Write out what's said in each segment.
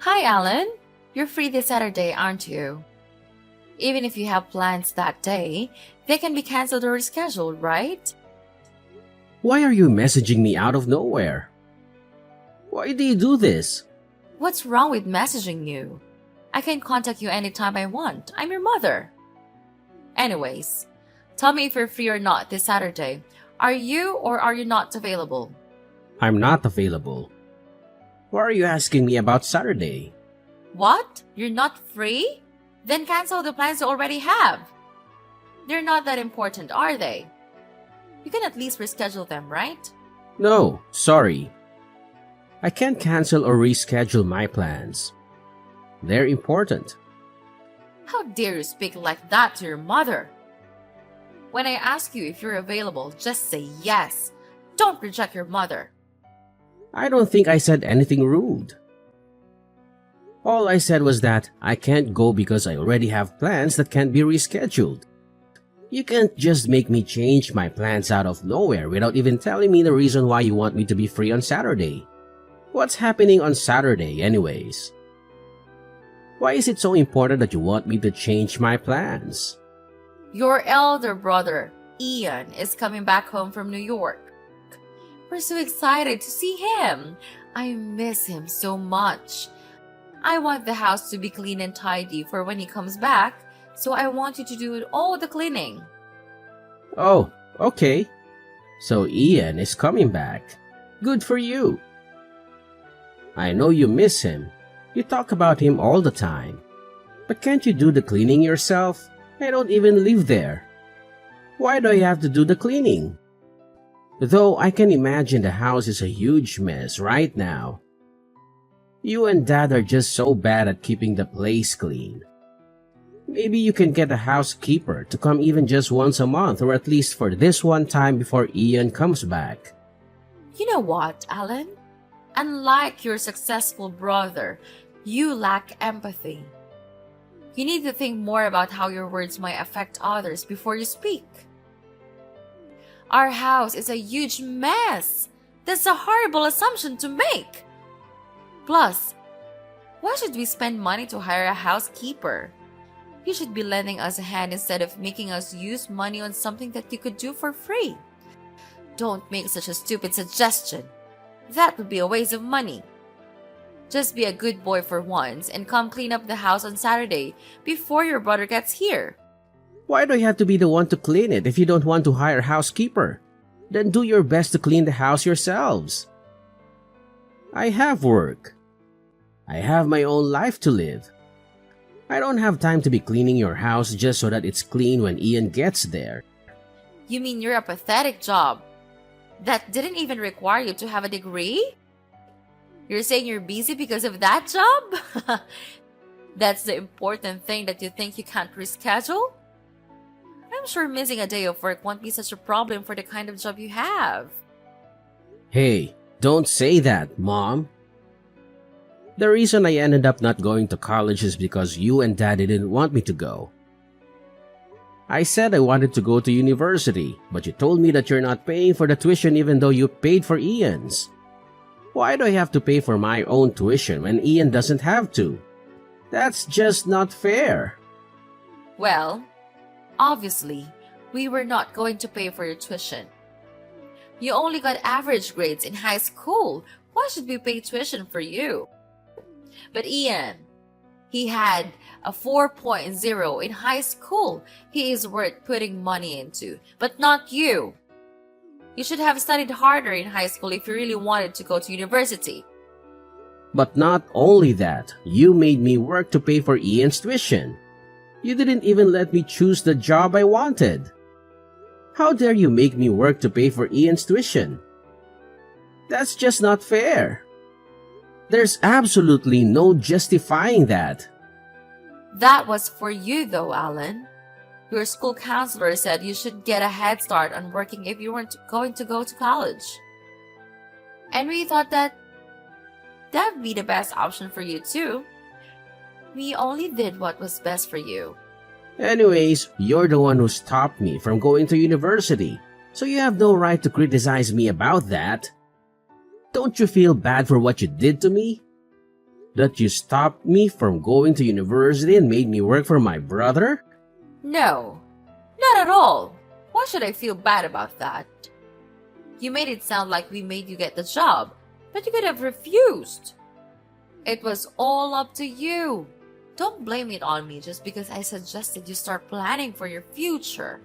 Hi, Alan. You're free this Saturday, aren't you? Even if you have plans that day, they can be canceled or rescheduled, right? Why are you messaging me out of nowhere? Why do you do this? What's wrong with messaging you? I can contact you anytime I want. I'm your mother. Anyways, tell me if you're free or not this Saturday. Are you or are you not available? I'm not available. Why are you asking me about Saturday? What? You're not free? Then cancel the plans you already have. They're not that important, are they? You can at least reschedule them, right? No, sorry. I can't cancel or reschedule my plans. They're important. How dare you speak like that to your mother? When I ask you if you're available, just say yes. Don't reject your mother. I don't think I said anything rude. All I said was that I can't go because I already have plans that can't be rescheduled. You can't just make me change my plans out of nowhere without even telling me the reason why you want me to be free on Saturday. What's happening on Saturday anyways? Why is it so important that you want me to change my plans? Your elder brother, Ian, is coming back home from New York. We're so excited to see him. I miss him so much. I want the house to be clean and tidy for when he comes back, so I want you to do all the cleaning. Oh, okay. So Ian is coming back. Good for you. I know you miss him. You talk about him all the time. But can't you do the cleaning yourself? I don't even live there. Why do I have to do the cleaning? Though I can imagine the house is a huge mess right now. You and Dad are just so bad at keeping the place clean. Maybe you can get a housekeeper to come even just once a month or at least for this one time before Ian comes back. You know what, Alan? Unlike your successful brother, you lack empathy. You need to think more about how your words might affect others before you speak. Our house is a huge mess. That's a horrible assumption to make. Plus, why should we spend money to hire a housekeeper? You should be lending us a hand instead of making us use money on something that you could do for free. Don't make such a stupid suggestion. That would be a waste of money. Just be a good boy for once and come clean up the house on Saturday before your brother gets here. Why do I have to be the one to clean it if you don't want to hire a housekeeper? Then do your best to clean the house yourselves. I have work. I have my own life to live. I don't have time to be cleaning your house just so that it's clean when Ian gets there. You mean you're a pathetic job that didn't even require you to have a degree? You're saying you're busy because of that job? That's the important thing that you think you can't reschedule? I'm sure missing a day of work won't be such a problem for the kind of job you have. Hey, don't say that, Mom. The reason I ended up not going to college is because you and Dad didn't want me to go. I said I wanted to go to university, but you told me that you're not paying for the tuition even though you paid for Ian's. Why do I have to pay for my own tuition when Ian doesn't have to? That's just not fair. Well, obviously, we were not going to pay for your tuition. You only got average grades in high school. Why should we pay tuition for you? But Ian, he had a 4.0 in high school. He is worth putting money into, but not you. You should have studied harder in high school if you really wanted to go to university. But not only that, you made me work to pay for Ian's tuition. You didn't even let me choose the job I wanted. How dare you make me work to pay for Ian's tuition? That's just not fair. There's absolutely no justifying that. That was for you though, Alan. Your school counselor said you should get a head start on working if you weren't going to go to college. And we thought that would be the best option for you too. We only did what was best for you. Anyways, you're the one who stopped me from going to university, so you have no right to criticize me about that. Don't you feel bad for what you did to me? That you stopped me from going to university and made me work for my brother? No, not at all. Why should I feel bad about that? You made it sound like we made you get the job, but you could have refused. It was all up to you. Don't blame it on me just because I suggested you start planning for your future.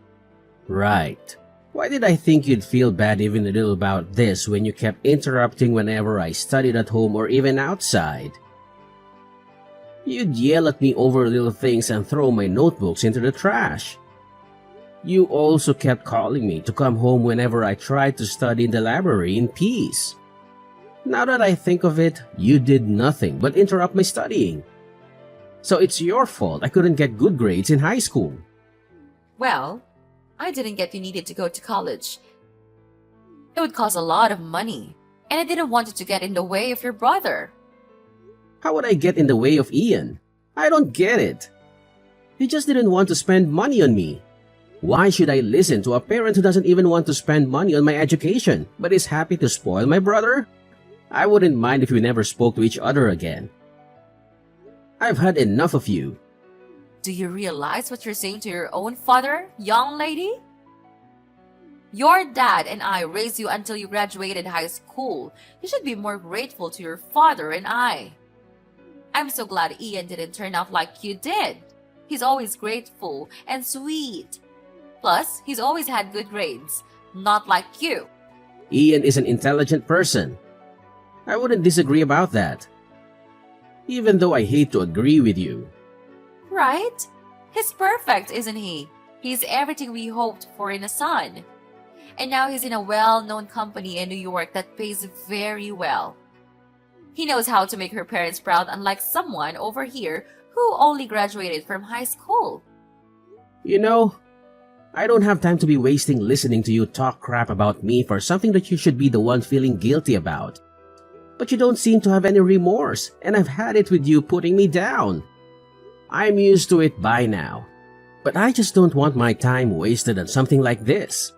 Right. Why did I think you'd feel bad even a little about this when you kept interrupting whenever I studied at home or even outside? You'd yell at me over little things and throw my notebooks into the trash. You also kept calling me to come home whenever I tried to study in the library in peace. Now that I think of it, you did nothing but interrupt my studying. So it's your fault I couldn't get good grades in high school. Well, I didn't get you needed to go to college. It would cost a lot of money, and I didn't want it to get in the way of your brother. How would I get in the way of Ian? I don't get it. He just didn't want to spend money on me. Why should I listen to a parent who doesn't even want to spend money on my education, but is happy to spoil my brother? I wouldn't mind if we never spoke to each other again. I've had enough of you. Do you realize what you're saying to your own father, young lady? Your dad and I raised you until you graduated high school. You should be more grateful to your father and I. I'm so glad Ian didn't turn out like you did. He's always grateful and sweet. Plus, he's always had good grades, not like you. Ian is an intelligent person. I wouldn't disagree about that. Even though I hate to agree with you. Right? He's perfect, isn't he? He's everything we hoped for in a son. And now he's in a well-known company in New York that pays very well. He knows how to make her parents proud, unlike someone over here who only graduated from high school. You know, I don't have time to be wasting listening to you talk crap about me for something that you should be the one feeling guilty about. But you don't seem to have any remorse, and I've had it with you putting me down. I'm used to it by now, but I just don't want my time wasted on something like this.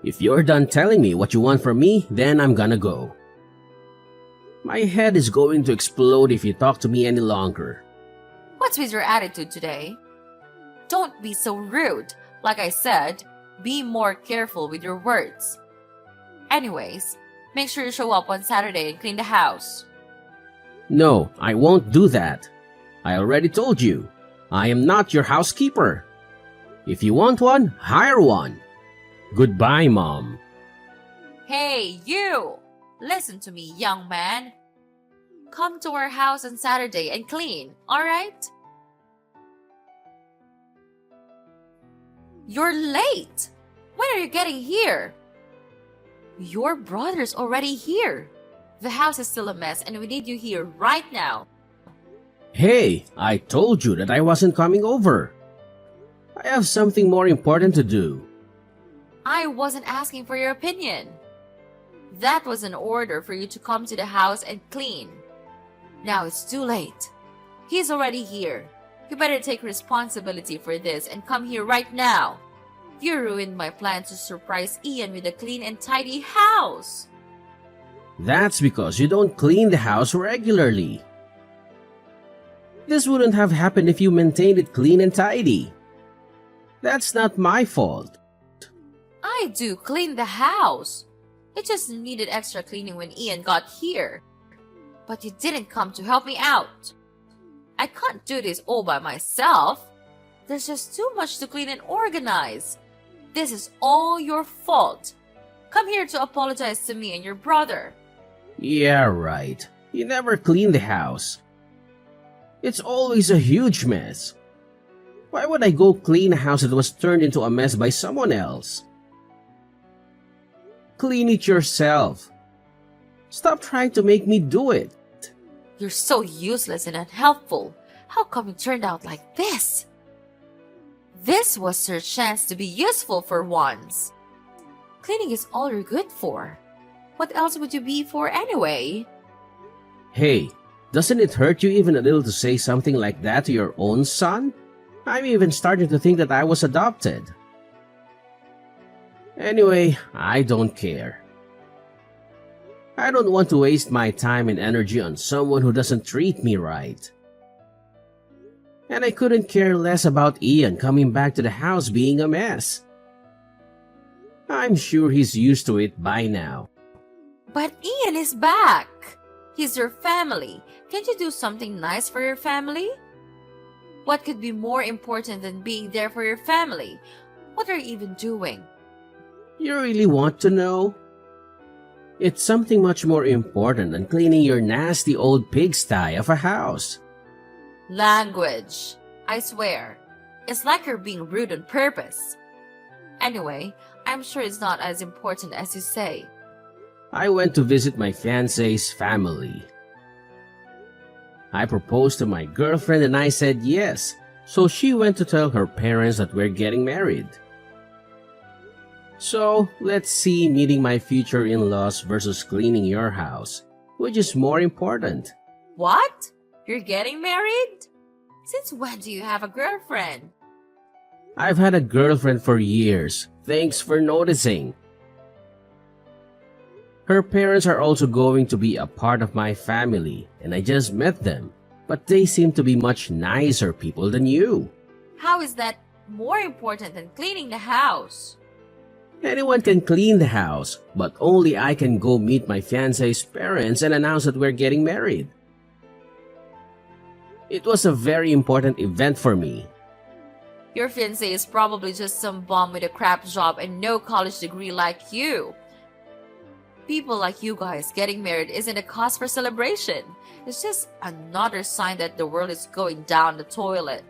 If you're done telling me what you want from me, then I'm gonna go. My head is going to explode if you talk to me any longer. What's with your attitude today? Don't be so rude. Like I said, be more careful with your words. Anyways, make sure you show up on Saturday and clean the house. No, I won't do that. I already told you, I am not your housekeeper. If you want one, hire one. Goodbye, Mom. Hey, you! Listen to me, young man. Come to our house on Saturday and clean, alright? You're late! When are you getting here? Your brother's already here. The house is still a mess and we need you here right now. Hey, I told you that I wasn't coming over. I have something more important to do. I wasn't asking for your opinion. That was an order for you to come to the house and clean. Now it's too late. He's already here. You better take responsibility for this and come here right now. You ruined my plan to surprise Ian with a clean and tidy house. That's because you don't clean the house regularly. This wouldn't have happened if you maintained it clean and tidy. That's not my fault. I do clean the house. It just needed extra cleaning when Ian got here. But you didn't come to help me out. I can't do this all by myself. There's just too much to clean and organize. This is all your fault. Come here to apologize to me and your brother. Yeah, right. You never clean the house. It's always a huge mess. Why would I go clean a house that was turned into a mess by someone else? Clean it yourself. Stop trying to make me do it. You're so useless and unhelpful. How come it turned out like this? This was your chance to be useful for once. Cleaning is all you're good for. What else would you be for anyway? Hey, doesn't it hurt you even a little to say something like that to your own son? I'm even starting to think that I was adopted. Anyway, I don't care. I don't want to waste my time and energy on someone who doesn't treat me right. And I couldn't care less about Ian coming back to the house being a mess. I'm sure he's used to it by now. But Ian is back. He's your family. Can't you do something nice for your family? What could be more important than being there for your family? What are you even doing? You really want to know? It's something much more important than cleaning your nasty old pigsty of a house. Language. I swear. It's like you're being rude on purpose. Anyway, I'm sure it's not as important as you say. I went to visit my fiancé's family. I proposed to my girlfriend and I said yes, so she went to tell her parents that we're getting married. So, let's see meeting my future in-laws versus cleaning your house. Which is more important? What? You're getting married? Since when do you have a girlfriend? I've had a girlfriend for years. Thanks for noticing. Her parents are also going to be a part of my family, and I just met them. But they seem to be much nicer people than you. How is that more important than cleaning the house? Anyone can clean the house, but only I can go meet my fiancé's parents and announce that we're getting married. It was a very important event for me. Your fiancé is probably just some bum with a crap job and no college degree like you. People like you guys getting married isn't a cause for celebration. It's just another sign that the world is going down the toilet.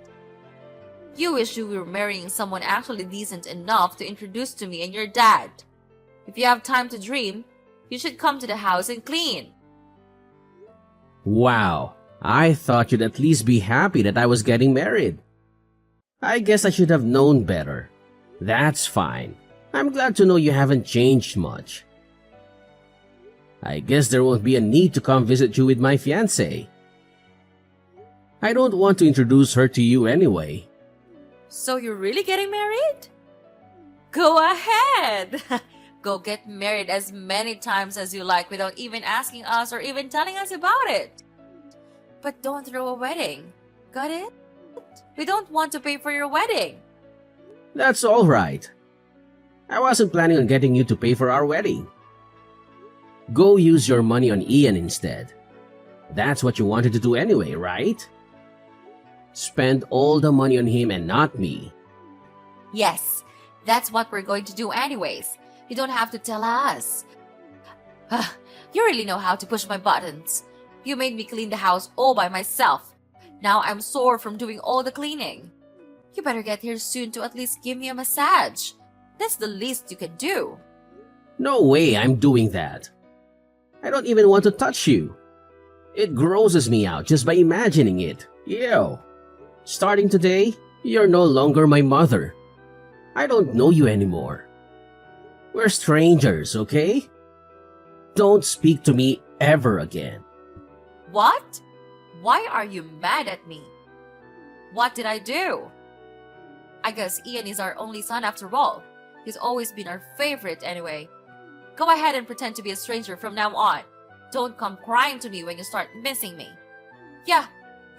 You wish you were marrying someone actually decent enough to introduce to me and your dad. If you have time to dream, you should come to the house and clean. Wow, I thought you'd at least be happy that I was getting married. I guess I should have known better. That's fine. I'm glad to know you haven't changed much. I guess there won't be a need to come visit you with my fiancé. I don't want to introduce her to you anyway. So you're really getting married? Go ahead! Go get married as many times as you like without even asking us or even telling us about it. But don't throw a wedding. Got it? We don't want to pay for your wedding. That's all right. I wasn't planning on getting you to pay for our wedding. Go use your money on Ian instead. That's what you wanted to do anyway, right? Spend all the money on him and not me. Yes, that's what we're going to do anyways. You don't have to tell us. You really know how to push my buttons. You made me clean the house all by myself. Now I'm sore from doing all the cleaning. You better get here soon to at least give me a massage. That's the least you can do. No way I'm doing that. I don't even want to touch you. It grosses me out just by imagining it. Ew. Starting today, you're no longer my mother. I don't know you anymore. We're strangers, okay? Don't speak to me ever again. What? Why are you mad at me? What did I do? I guess Ian is our only son after all. He's always been our favorite anyway. Go ahead and pretend to be a stranger from now on. Don't come crying to me when you start missing me. Yeah,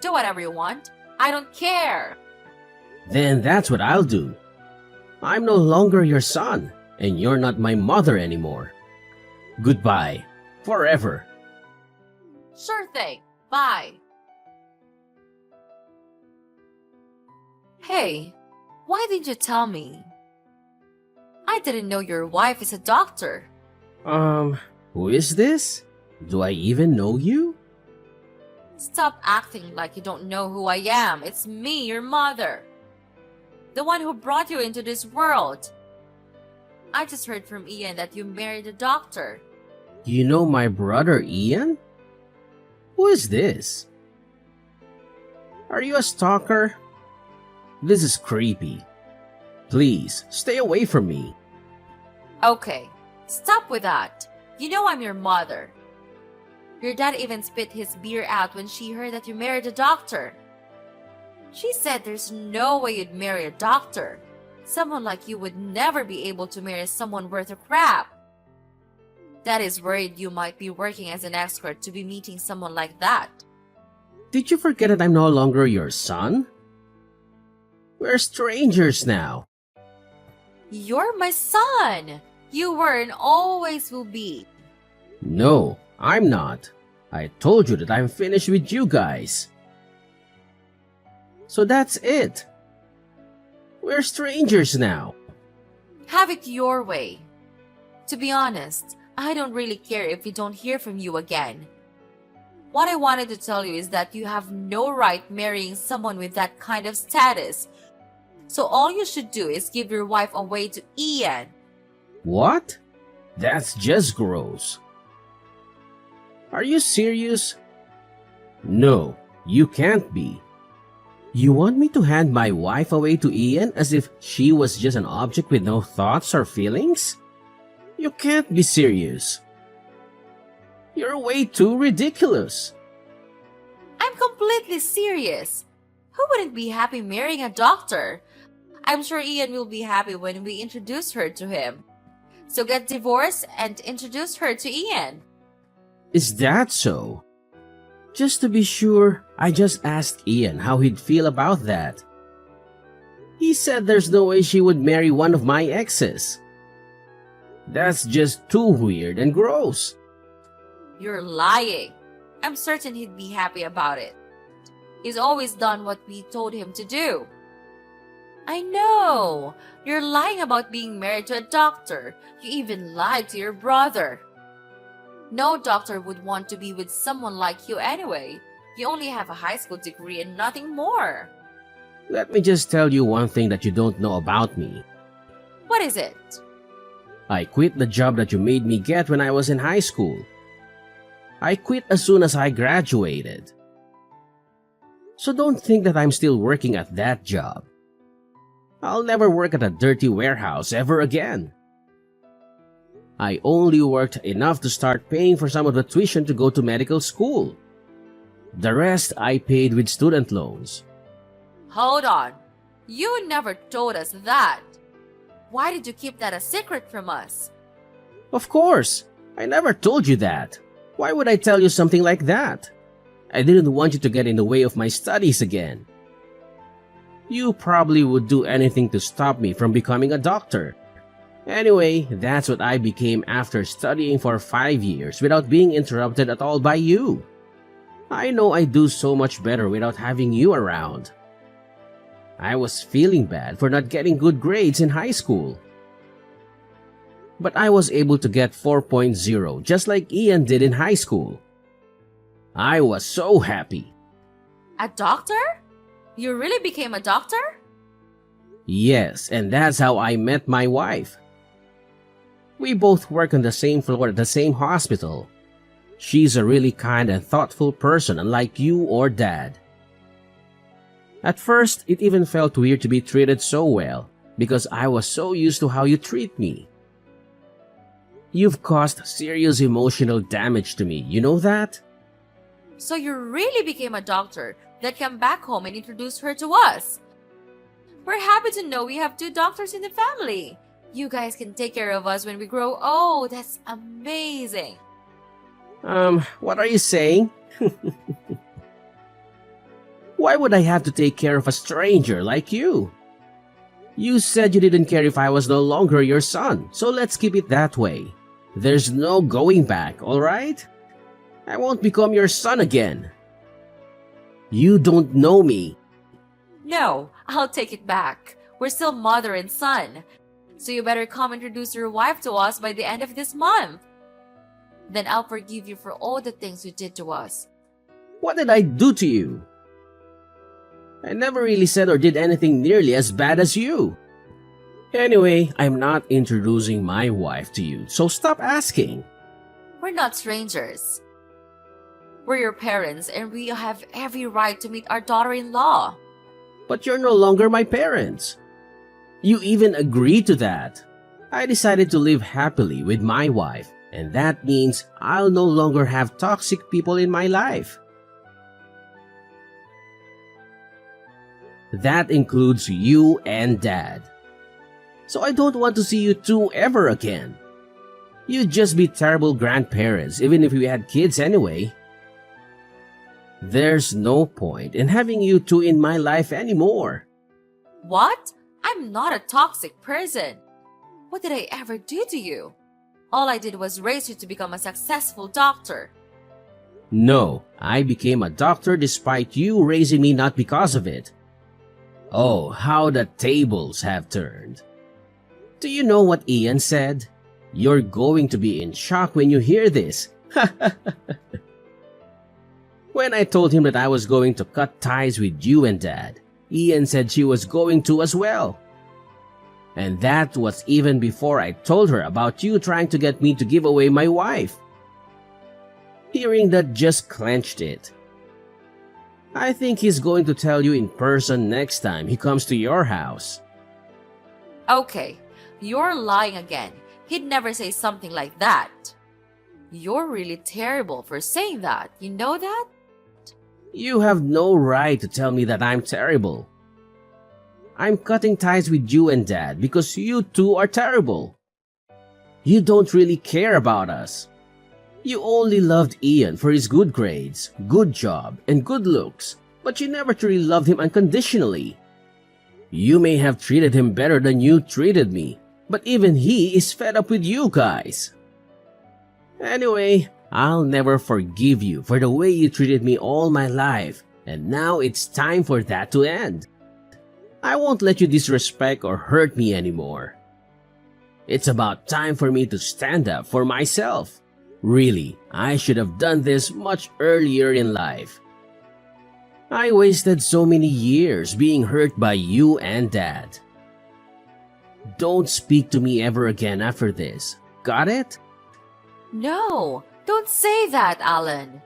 do whatever you want. I don't care. Then that's what I'll do. I'm no longer your son, and you're not my mother anymore. Goodbye. Forever. Sure thing. Bye. Hey, why didn't you tell me? I didn't know your wife is a doctor. Who is this? Do I even know you? Stop acting like you don't know who I am. It's me, your mother. The one who brought you into this world. I just heard from Ian that you married a doctor. You know my brother Ian? Who is this? Are you a stalker? This is creepy. Please, stay away from me. Okay, stop with that. You know I'm your mother. Your dad even spit his beer out when she heard that you married a doctor. She said there's no way you'd marry a doctor. Someone like you would never be able to marry someone worth a crap. Dad is worried you might be working as an escort to be meeting someone like that. Did you forget that I'm no longer your son? We're strangers now. You're my son! You were and always will be. No, I'm not. I told you that I'm finished with you guys. So that's it. We're strangers now. Have it your way. To be honest, I don't really care if we don't hear from you again. What I wanted to tell you is that you have no right marrying someone with that kind of status. So all you should do is give your wife away to Ian. What? That's just gross. Are you serious? No, you can't be. You want me to hand my wife away to Ian as if she was just an object with no thoughts or feelings? You can't be serious. You're way too ridiculous. I'm completely serious. Who wouldn't be happy marrying a doctor? I'm sure Ian will be happy when we introduce her to him. So get divorced and introduce her to Ian. Is that so? Just to be sure, I just asked Ian how he'd feel about that. He said there's no way she would marry one of my exes. That's just too weird and gross. You're lying. I'm certain he'd be happy about it. He's always done what we told him to do. I know. You're lying about being married to a doctor. You even lied to your brother. No doctor would want to be with someone like you anyway. You only have a high school degree and nothing more. Let me just tell you one thing that you don't know about me. What is it? I quit the job that you made me get when I was in high school. I quit as soon as I graduated. So don't think that I'm still working at that job. I'll never work at a dirty warehouse ever again. I only worked enough to start paying for some of the tuition to go to medical school. The rest I paid with student loans. Hold on. You never told us that. Why did you keep that a secret from us? Of course, I never told you that. Why would I tell you something like that? I didn't want you to get in the way of my studies again. You probably would do anything to stop me from becoming a doctor. Anyway, that's what I became after studying for 5 years without being interrupted at all by you. I know I do so much better without having you around. I was feeling bad for not getting good grades in high school. But I was able to get 4.0 just like Ian did in high school. I was so happy. A doctor? You really became a doctor? Yes, and that's how I met my wife. We both work on the same floor at the same hospital. She's a really kind and thoughtful person, unlike you or Dad. At first, it even felt weird to be treated so well, because I was so used to how you treat me. You've caused serious emotional damage to me, you know that? So you really became a doctor that came back home and introduced her to us. We're happy to know we have 2 doctors in the family. You guys can take care of us when we grow old. That's amazing. What are you saying? Why would I have to take care of a stranger like you? You said you didn't care if I was no longer your son, so let's keep it that way. There's no going back, alright? I won't become your son again. You don't know me. No, I'll take it back. We're still mother and son. So you better come introduce your wife to us by the end of this month. Then I'll forgive you for all the things you did to us. What did I do to you? I never really said or did anything nearly as bad as you. Anyway, I'm not introducing my wife to you, so stop asking. We're not strangers. We're your parents and we have every right to meet our daughter-in-law. But you're no longer my parents. You even agreed to that. I decided to live happily with my wife, and that means I'll no longer have toxic people in my life. That includes you and Dad. So I don't want to see you two ever again. You'd just be terrible grandparents even if we had kids anyway. There's no point in having you two in my life anymore. What? I'm not a toxic person. What did I ever do to you? All I did was raise you to become a successful doctor. No, I became a doctor despite you raising me, not because of it. Oh, how the tables have turned. Do you know what Ian said? You're going to be in shock when you hear this. When I told him that I was going to cut ties with you and Dad, Ian said she was going to as well. And that was even before I told her about you trying to get me to give away my wife. Hearing that just clenched it. I think he's going to tell you in person next time he comes to your house. Okay, you're lying again. He'd never say something like that. You're really terrible for saying that. You know that? You have no right to tell me that I'm terrible. I'm cutting ties with you and Dad because you two are terrible. You don't really care about us. You only loved Ian for his good grades, good job, and good looks, but you never truly loved him unconditionally. You may have treated him better than you treated me, but even he is fed up with you guys. Anyway, I'll never forgive you for the way you treated me all my life, and now it's time for that to end. I won't let you disrespect or hurt me anymore. It's about time for me to stand up for myself. Really, I should have done this much earlier in life. I wasted so many years being hurt by you and Dad. Don't speak to me ever again after this. Got it? No, don't say that, Alan.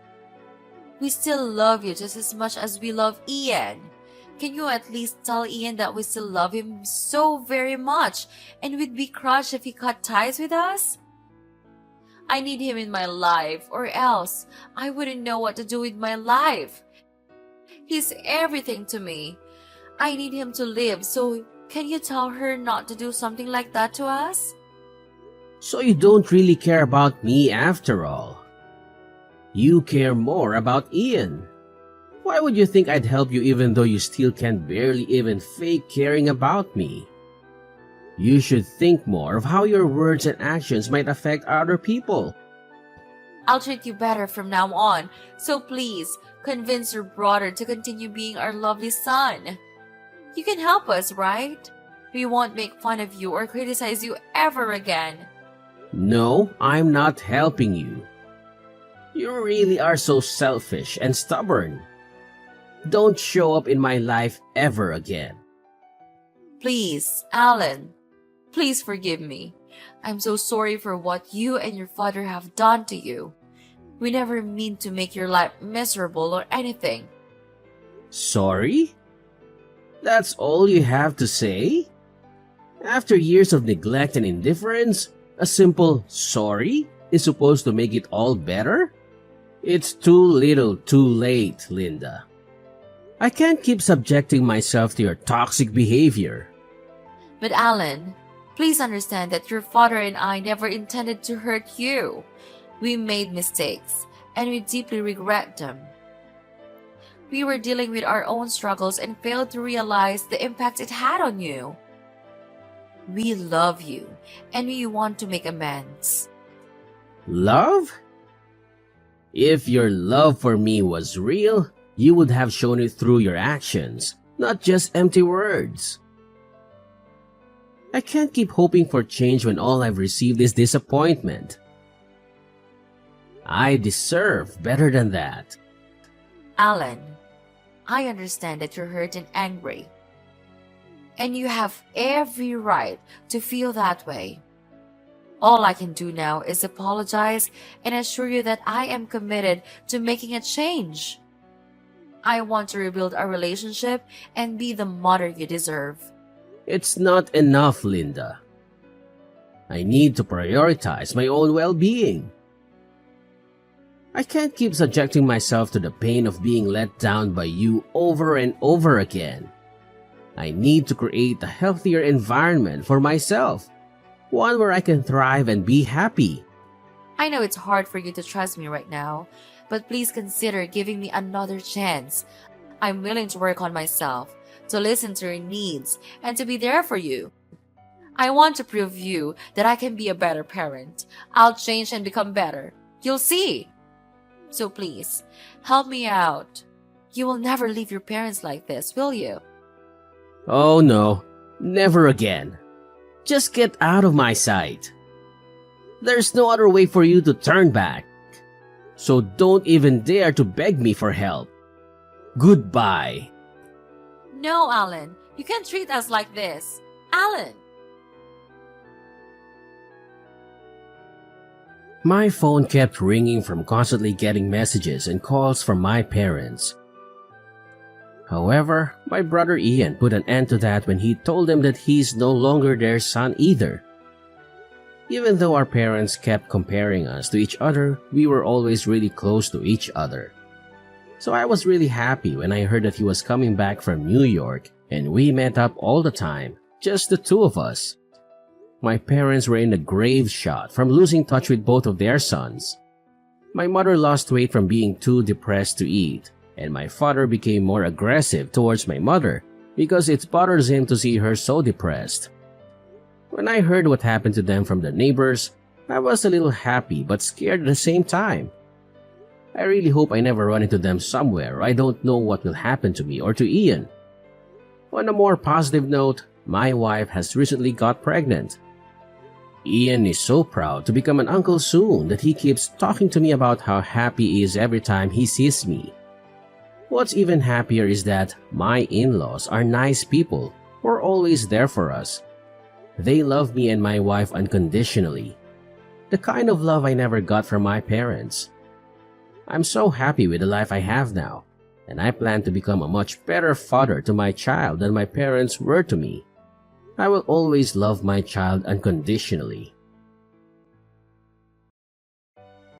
We still love you just as much as we love Ian. Can you at least tell Ian that we still love him so very much and we'd be crushed if he cut ties with us? I need him in my life, or else I wouldn't know what to do with my life. He's everything to me. I need him to live, so can you tell her not to do something like that to us? So you don't really care about me after all. You care more about Ian. Why would you think I'd help you even though you still can barely even fake caring about me? You should think more of how your words and actions might affect other people. I'll treat you better from now on, so please convince your brother to continue being our lovely son. You can help us, right? We won't make fun of you or criticize you ever again. No, I'm not helping you. You really are so selfish and stubborn. Don't show up in my life ever again. Please, Alan, please forgive me. I'm so sorry for what you and your father have done to you. We never mean to make your life miserable or anything. Sorry? That's all you have to say? After years of neglect and indifference, a simple sorry is supposed to make it all better? It's too little too late, Linda. I can't keep subjecting myself to your toxic behavior. But Alan, please understand that your father and I never intended to hurt you. We made mistakes, and we deeply regret them. We were dealing with our own struggles and failed to realize the impact it had on you. We love you, and we want to make amends. Love? If your love for me was real, you would have shown it through your actions, not just empty words. I can't keep hoping for change when all I've received is disappointment. I deserve better than that. Alan, I understand that you're hurt and angry. And you have every right to feel that way. All I can do now is apologize and assure you that I am committed to making a change. I want to rebuild our relationship and be the mother you deserve. It's not enough, Linda. I need to prioritize my own well-being. I can't keep subjecting myself to the pain of being let down by you over and over again. I need to create a healthier environment for myself, one where I can thrive and be happy, I know it's hard for you to trust me right now, but please consider giving me another chance. I'm willing to work on myself, to listen to your needs, and to be there for you. I want to prove you that I can be a better parent. I'll change and become better. You'll see. So please, help me out. You will never leave your parents like this, will you? Oh no, never again. Just get out of my sight. There's no other way for you to turn back. So don't even dare to beg me for help. Goodbye. No, Alan. You can't treat us like this. Alan! My phone kept ringing from constantly getting messages and calls from my parents. However, my brother Ian put an end to that when he told them that he's no longer their son either. Even though our parents kept comparing us to each other, we were always really close to each other. So I was really happy when I heard that he was coming back from New York and we met up all the time, just the two of us. My parents were in a grave shot from losing touch with both of their sons. My mother lost weight from being too depressed to eat, and my father became more aggressive towards my mother because it bothers him to see her so depressed. When I heard what happened to them from the neighbors, I was a little happy but scared at the same time. I really hope I never run into them somewhere or I don't know what will happen to me or to Ian. On a more positive note, my wife has recently got pregnant. Ian is so proud to become an uncle soon that he keeps talking to me about how happy he is every time he sees me. What's even happier is that my in-laws are nice people who are always there for us. They love me and my wife unconditionally. The kind of love I never got from my parents. I'm so happy with the life I have now, and I plan to become a much better father to my child than my parents were to me. I will always love my child unconditionally.